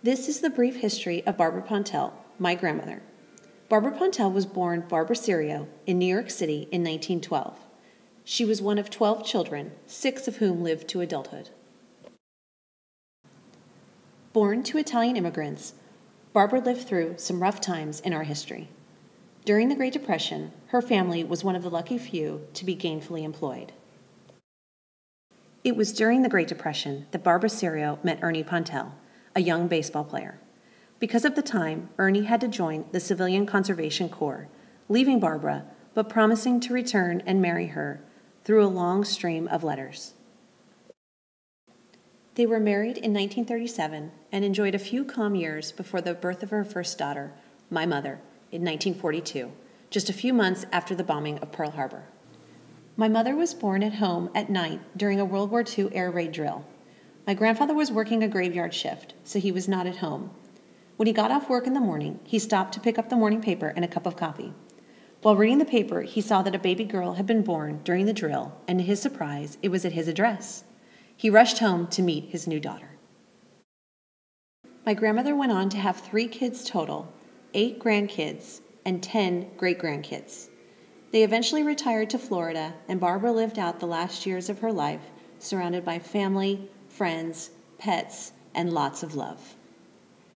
This is the brief history of Barbara Pontell, my grandmother. Barbara Pontell was born Barbara Serio in New York City in 1912. She was one of 12 children, 6 of whom lived to adulthood. Born to Italian immigrants, Barbara lived through some rough times in our history. During the Great Depression, her family was one of the lucky few to be gainfully employed. It was during the Great Depression that Barbara Serio met Ernie Pontell, a young baseball player. Because of the time, Ernie had to join the Civilian Conservation Corps, leaving Barbara, but promising to return and marry her through a long stream of letters. They were married in 1937 and enjoyed a few calm years before the birth of her first daughter, my mother, in 1942, just a few months after the bombing of Pearl Harbor. My mother was born at home at night during a World War II air raid drill. My grandfather was working a graveyard shift, so he was not at home. When he got off work in the morning, he stopped to pick up the morning paper and a cup of coffee. While reading the paper, he saw that a baby girl had been born during the drill, and to his surprise, it was at his address. He rushed home to meet his new daughter. My grandmother went on to have 3 kids total, 8 grandkids, and 10 great-grandkids. They eventually retired to Florida, and Barbara lived out the last years of her life surrounded by family, friends, pets, and lots of love.